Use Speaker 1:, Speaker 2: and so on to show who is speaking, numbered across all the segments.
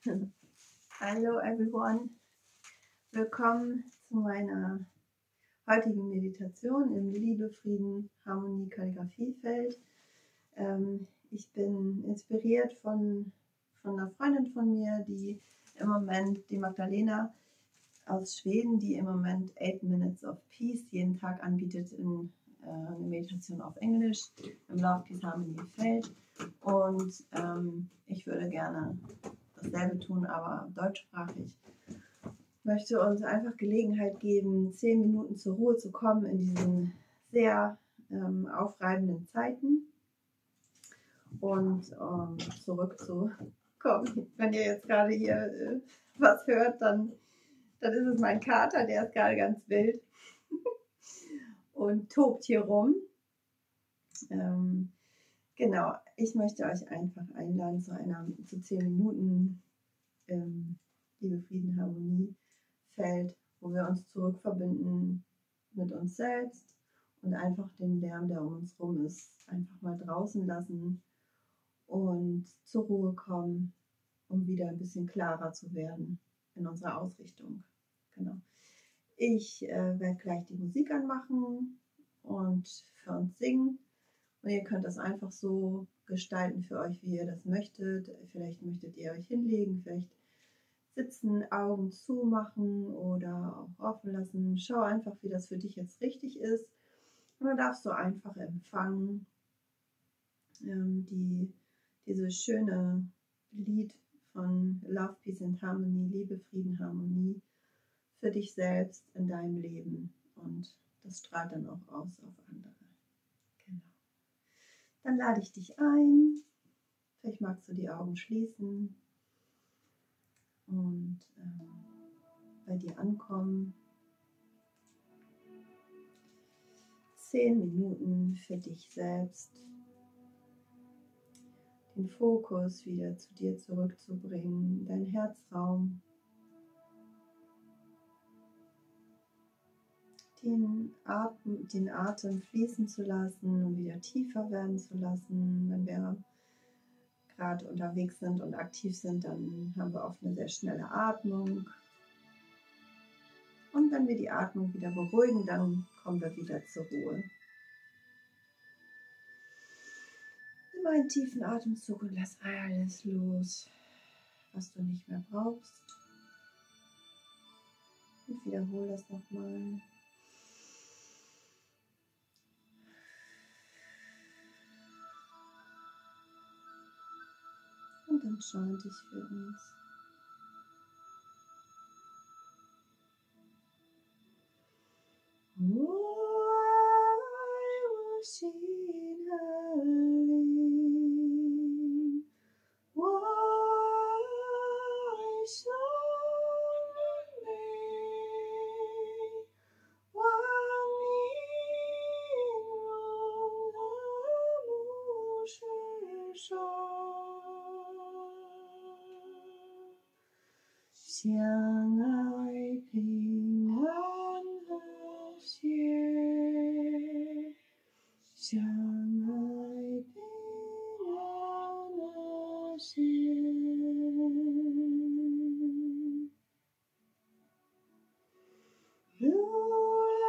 Speaker 1: Hallo everyone, willkommen zu meiner heutigen Meditation im Liebe, Frieden, Harmonie, Kalligrafiefeld. Ich bin inspiriert von einer Freundin von mir, die im Moment, die Magdalena aus Schweden, die im Moment 8 Minutes of Peace jeden Tag anbietet in eine Meditation auf Englisch im Love, Peace, Harmony Feld. Und ich würde gerne dasselbe tun, aber deutschsprachig. Ich möchte uns einfach Gelegenheit geben, 10 Minuten zur Ruhe zu kommen in diesen sehr aufreibenden Zeiten und zurückzukommen. Wenn ihr jetzt gerade hier was hört, dann ist es mein Kater, der ist gerade ganz wild und tobt hier rum. Genau, ich möchte euch einfach einladen zu 10 Minuten Liebe, Frieden, Harmonie Feld, wo wir uns zurückverbinden mit uns selbst und einfach den Lärm, der um uns rum ist, einfach mal draußen lassen und zur Ruhe kommen, um wieder ein bisschen klarer zu werden in unserer Ausrichtung. Genau. Ich werde gleich die Musik anmachen und für uns singen. Und ihr könnt das einfach so gestalten für euch, wie ihr das möchtet. Vielleicht möchtet ihr euch hinlegen, vielleicht sitzen, Augen zumachen oder auch offen lassen. Schau einfach, wie das für dich jetzt richtig ist. Und dann darfst du einfach empfangen, dieses schöne Lied von Love, Peace and Harmony, Liebe, Frieden, Harmonie für dich selbst in deinem Leben. Und das strahlt dann auch aus auf andere. Genau. Dann lade ich dich ein. Vielleicht magst du die Augen schließen und bei dir ankommen. 10 Minuten für dich selbst. Den Fokus wieder zu dir zurückzubringen, dein Herzraum. Den Atem fließen zu lassen und wieder tiefer werden zu lassen. Wenn wir gerade unterwegs sind und aktiv sind, dann haben wir oft eine sehr schnelle Atmung. Und wenn wir die Atmung wieder beruhigen, dann kommen wir wieder zur Ruhe. Nimm einen tiefen Atemzug und lass alles los, was du nicht mehr brauchst. Und wiederhole das nochmal. Und dann chante ich für uns.相爱平安和谐，相爱平安和谐。噜啦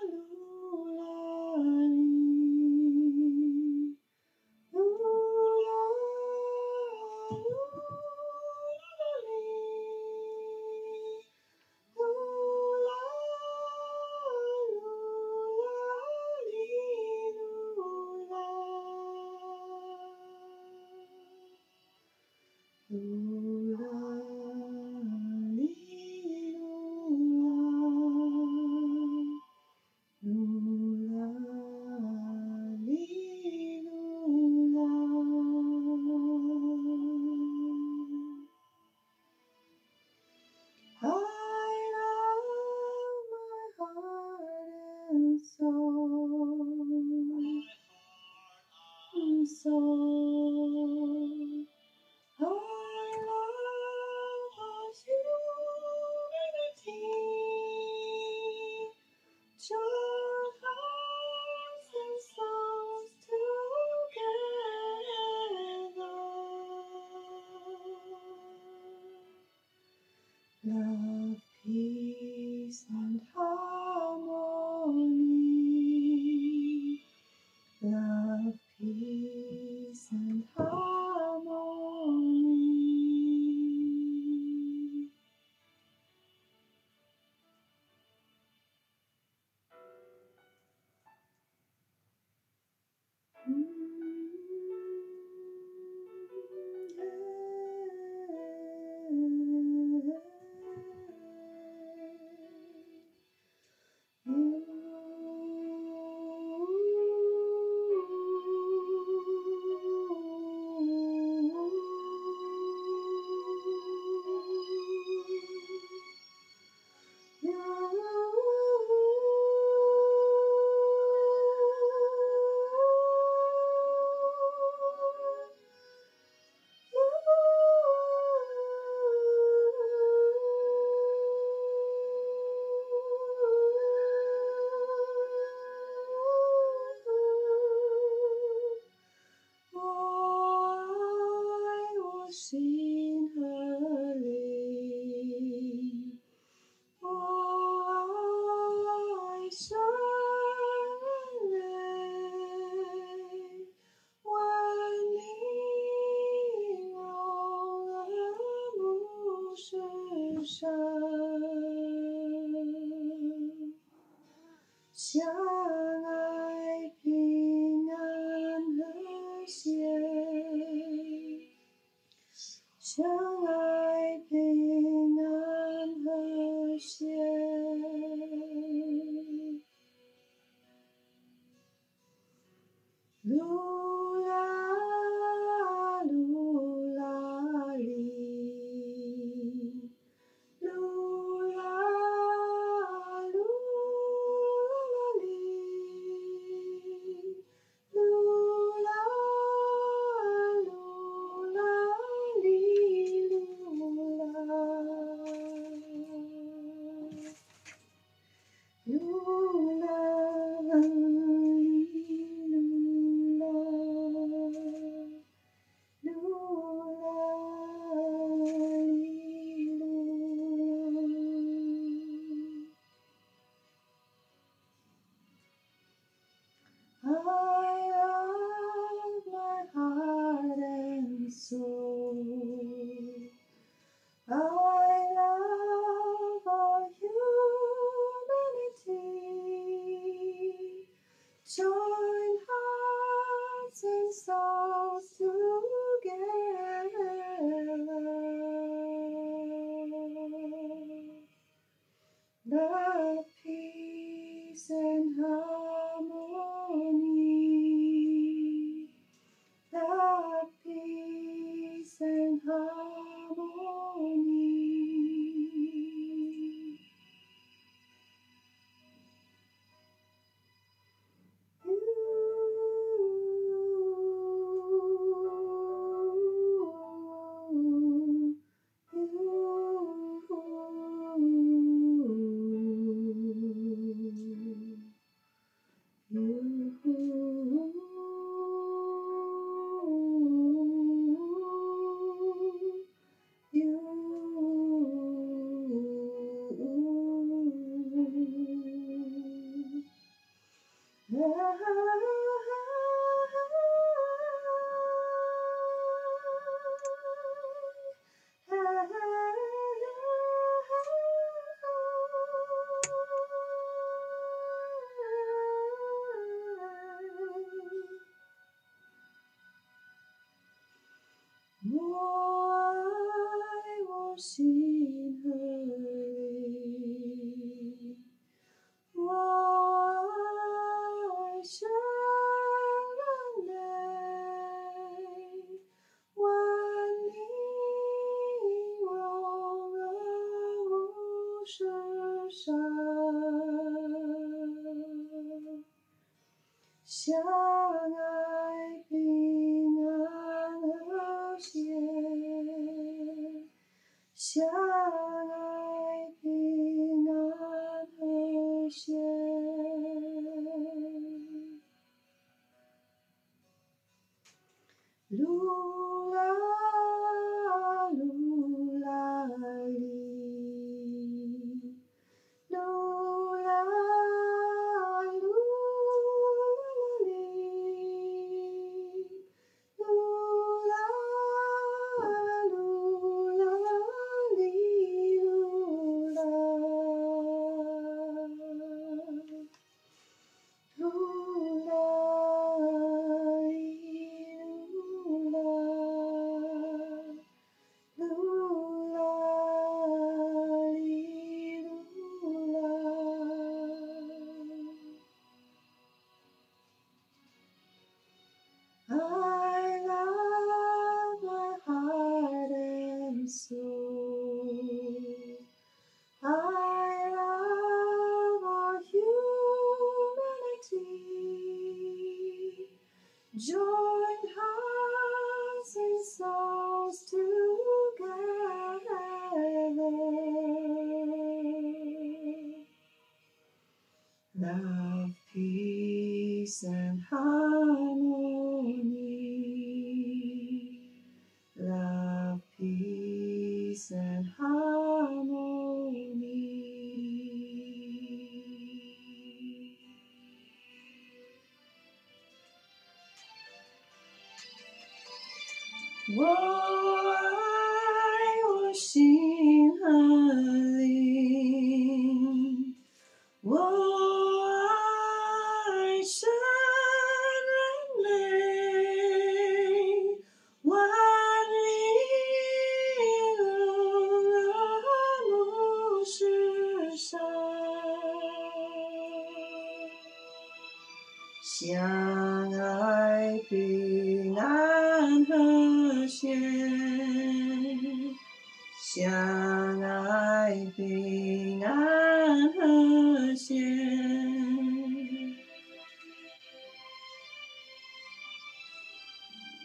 Speaker 1: 噜啦哩，噜啦噜啦哩，噜啦噜啦哩，噜啦，噜啦哩噜啦。噜啦哩噜啦。I love my heart and soul. I love our humanity. Join hearts and souls together. 心和力，我爱生人类，万灵融而不失神，相爱平安和谐，相爱平安和谐。噜啦噜啦哩，噜啦噜啦哩，噜啦噜啦哩，噜啦，噜啦哩，噜啦。I love my heart and soul. I love all humanity. Join hearts and souls together. Love, peace, and harmony. Love, peace, and harmony.我爱我心和力，我爱生人类，万灵融而无失神，相爱平安和谐，相爱平安和谐。噜啦噜啦哩，噜啦噜啦哩，噜啦噜啦哩，噜啦，噜啦哩，噜啦，噜啦哩，噜啦。I love my heart and soul. I love our humanity. Join hearts and souls together. Love, peace, and harmony. Love, 我爱我心和灵，我爱神人类，万灵如牧师山，相爱平安和谐，相爱平安和谐。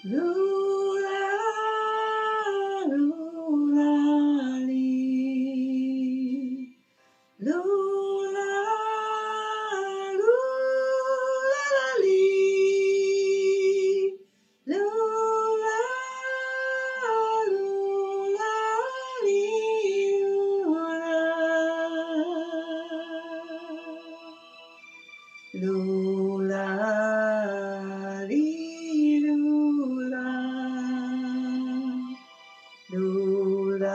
Speaker 1: 噜啦噜啦哩，噜啦噜啦啦哩，噜啦噜啦哩噜啦，噜啦哩噜啦，噜啦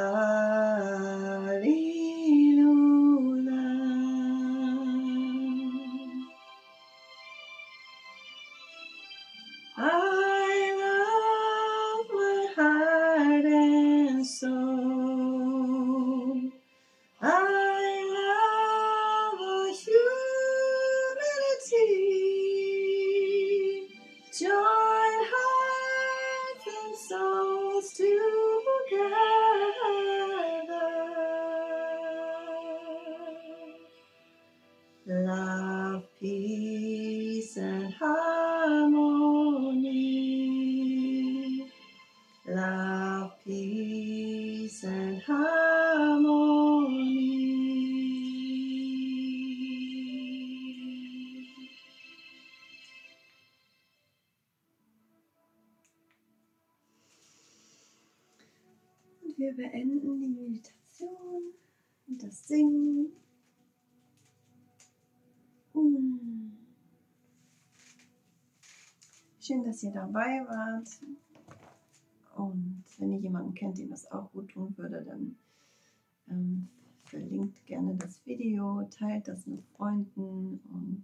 Speaker 1: 哩噜啦。I love my heart and soul. I love our humanity. Join hearts and souls together. Love, peace, and harmony. Love, peace, and harmony. Und wir beenden die Meditation und das Singen. Schön, dass ihr dabei wart. Und wenn ihr jemanden kennt, dem das auch gut tun würde, dann verlinkt gerne das Video, teilt das mit Freunden und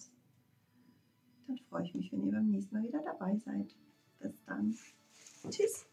Speaker 1: dann freue ich mich, wenn ihr beim nächsten Mal wieder dabei seid. Bis dann. Tschüss.